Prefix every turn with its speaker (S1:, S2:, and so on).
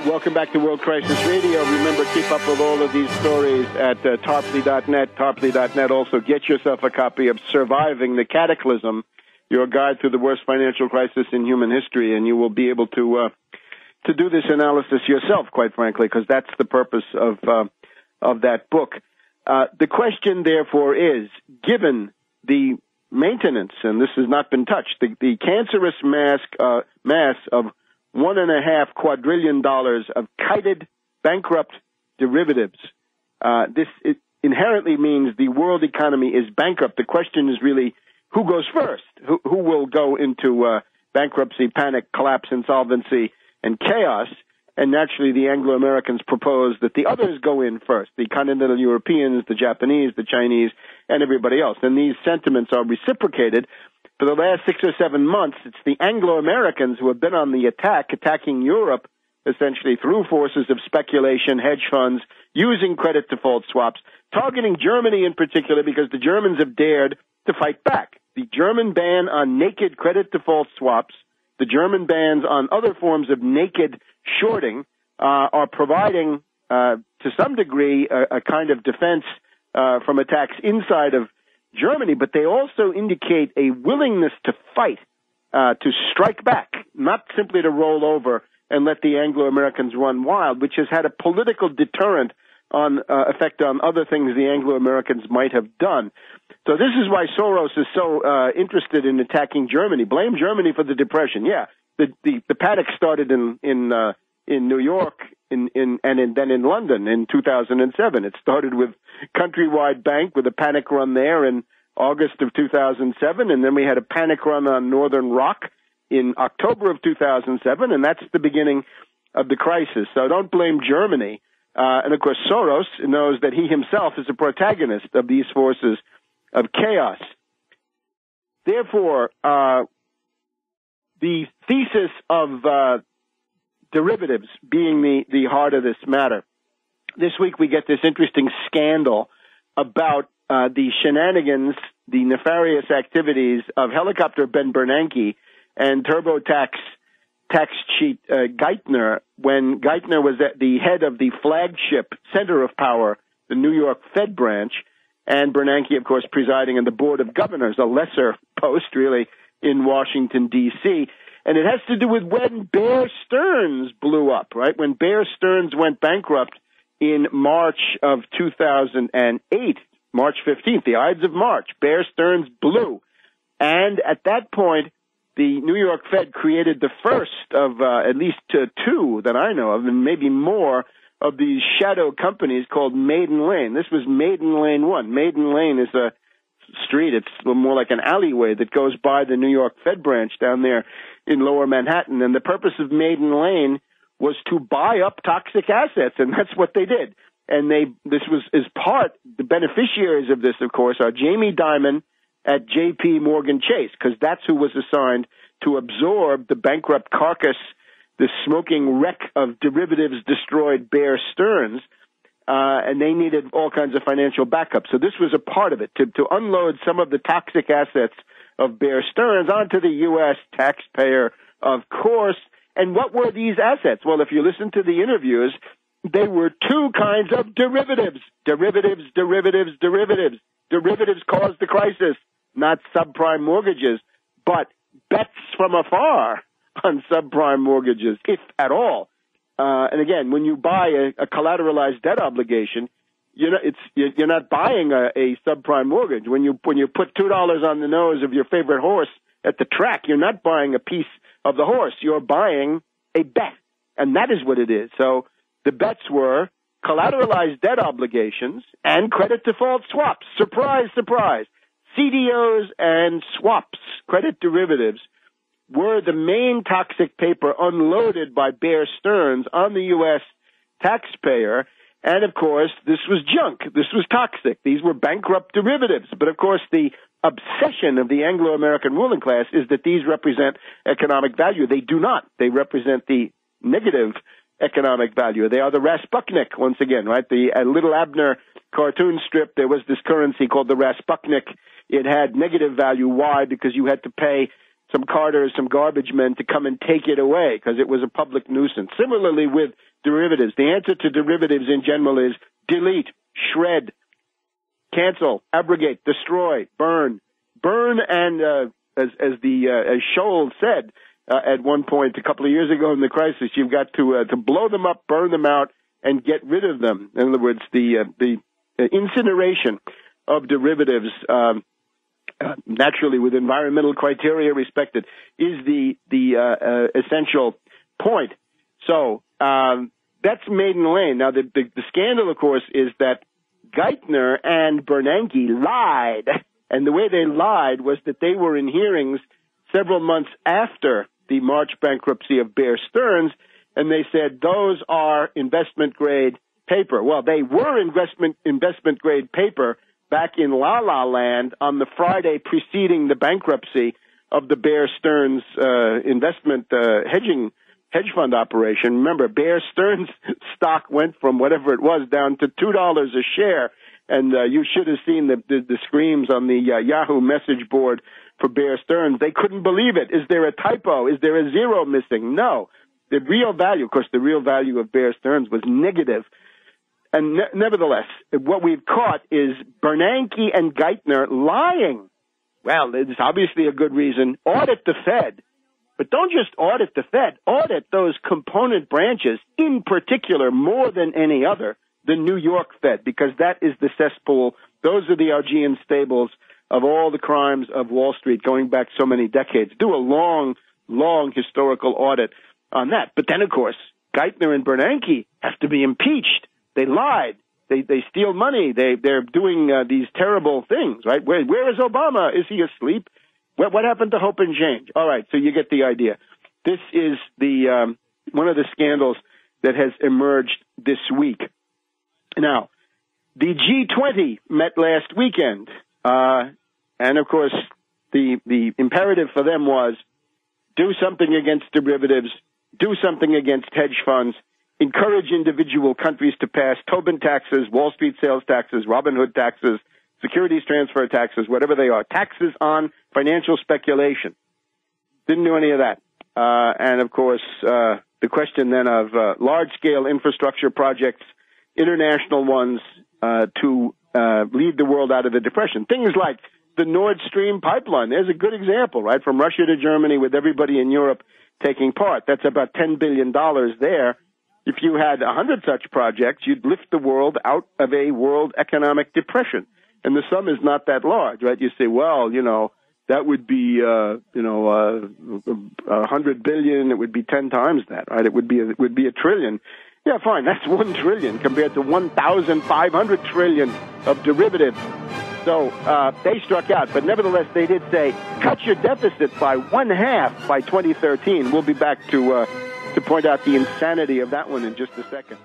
S1: Welcome back to World Crisis Radio. Remember, keep up with all of these stories at Tarpley.net, Tarpley.net. Also, get yourself a copy of Surviving the Cataclysm, your guide through the worst financial crisis in human history, and you will be able to do this analysis yourself, quite frankly, because that's the purpose of that book. The question, therefore, is, given the maintenance, and this has not been touched, the cancerous mass of $1.5 quadrillion of kited, bankrupt derivatives. This inherently means the world economy is bankrupt. The question is really who goes first? Who will go into bankruptcy, panic, collapse, insolvency, and chaos? And naturally, the Anglo-Americans propose that the others go in first, the continental Europeans, the Japanese, the Chinese, and everybody else. And these sentiments are reciprocated. For the last 6 or 7 months, it's the Anglo-Americans who have been on the attacking Europe, essentially through forces of speculation, hedge funds, using credit default swaps, targeting Germany in particular because the Germans have dared to fight back. The German ban on naked credit default swaps, the German bans on other forms of naked shorting are providing, to some degree, a kind of defense from attacks inside of Germany, but they also indicate a willingness to fight, to strike back, not simply to roll over and let the Anglo-Americans run wild, which has had a political deterrent effect on other things the Anglo-Americans might have done. So this is why Soros is so interested in attacking Germany. Blame Germany for the depression. Yeah, the panic started in New York then in London in 2007. It started with Countrywide Bank with a panic run there in August of 2007, and then we had a panic run on Northern Rock in October of 2007, and that's the beginning of the crisis. So don't blame Germany. And of course, Soros knows that he himself is a protagonist of these forces of chaos. Therefore, the thesis of derivatives being the heart of this matter. This week we get this interesting scandal about the shenanigans, the nefarious activities of helicopter Ben Bernanke and TurboTax tax cheat Geithner when Geithner was at the head of the flagship center of power, the New York Fed branch, and Bernanke, of course, presiding on the Board of Governors, a lesser post, really, in Washington, D.C., and it has to do with when Bear Stearns blew up, right? When Bear Stearns went bankrupt in March of 2008, March 15th, the Ides of March, Bear Stearns blew. And at that point, the New York Fed created the first of at least two that I know of, and maybe more, of these shadow companies called Maiden Lane. This was Maiden Lane 1. Maiden Lane is a street. It's more like an alleyway that goes by the New York Fed branch down there in Lower Manhattan. And the purpose of Maiden Lane was to buy up toxic assets, and that's what they did. And this was as part, the beneficiaries of this, of course, are Jamie Dimon at J.P. Morgan Chase, because that's who was assigned to absorb the bankrupt carcass, the smoking wreck of derivatives destroyed Bear Stearns, and they needed all kinds of financial backup. So this was a part of it, to unload some of the toxic assets of Bear Stearns onto the U.S. taxpayer, of course. And what were these assets? Well, if you listen to the interviews, they were two kinds of derivatives. Derivatives caused the crisis, not subprime mortgages, but bets from afar on subprime mortgages, if at all. And again, when you buy a collateralized debt obligation, you're not buying a subprime mortgage. When you put $2 on the nose of your favorite horse at the track, you're not buying a piece of the horse. You're buying a bet, and that is what it is. So the bets were collateralized debt obligations and credit default swaps. Surprise, surprise. CDOs and swaps, credit derivatives, were the main toxic paper unloaded by Bear Stearns on the U.S. taxpayer. And, of course, this was junk. This was toxic. These were bankrupt derivatives. But, of course, the obsession of the Anglo-American ruling class is that these represent economic value. They do not. They represent the negative economic value. They are the Rasputnik, once again, right? The Little Abner cartoon strip, there was this currency called the Rasputnik. It had negative value. Why? Because you had to pay some carters, some garbage men to come and take it away because it was a public nuisance. Similarly with derivatives, the answer to derivatives in general is delete, shred, cancel, abrogate, destroy, burn. Burn and, as Scholl said at one point a couple of years ago in the crisis, you've got to blow them up, burn them out, and get rid of them. In other words, the incineration of derivatives, naturally with environmental criteria respected, is the essential point. So that's Maiden Lane. Now, the scandal, of course, is that Geithner and Bernanke lied. And the way they lied was that they were in hearings several months after the March bankruptcy of Bear Stearns, and they said those are investment-grade paper. Well, they were investment-grade paper back in La La Land on the Friday preceding the bankruptcy of the Bear Stearns investment hedge fund operation. Remember, Bear Stearns stock went from whatever it was down to $2 a share, and you should have seen the screams on the Yahoo message board for Bear Stearns. They couldn't believe it. Is there a typo? Is there a zero missing? No. The real value, of course, the real value of Bear Stearns was negative. And nevertheless, what we've caught is Bernanke and Geithner lying. Well, it's obviously a good reason. Audit the Fed. But don't just audit the Fed. Audit those component branches, in particular, more than any other, the New York Fed, because that is the cesspool. Those are the Augean stables of all the crimes of Wall Street going back so many decades. Do a long, long historical audit on that. But then, of course, Geithner and Bernanke have to be impeached. They lied. They steal money. They're doing these terrible things, right? Where is Obama? Is he asleep? What happened to Hope and Change? All right, so you get the idea. This is the one of the scandals that has emerged this week. Now, the G20 met last weekend, and of course, the imperative for them was do something against derivatives, do something against hedge funds, encourage individual countries to pass Tobin taxes, Wall Street sales taxes, Robin Hood taxes, securities transfer taxes, whatever they are, taxes on financial speculation. Didn't do any of that. And, of course, the question then of large-scale infrastructure projects, international ones, to lead the world out of the Depression. Things like the Nord Stream pipeline. There's a good example, right, from Russia to Germany with everybody in Europe taking part. That's about $10 billion there. If you had 100 such projects, you'd lift the world out of a world economic depression. And the sum is not that large, right? You say, well, you know, that would be, 100 billion. It would be 10 times that, right? It would be a trillion. Yeah, fine. That's 1 trillion compared to 1,500 trillion of derivatives. So they struck out, but nevertheless, they did say, cut your deficit by 1/2 by 2013. We'll be back to point out the insanity of that one in just a second.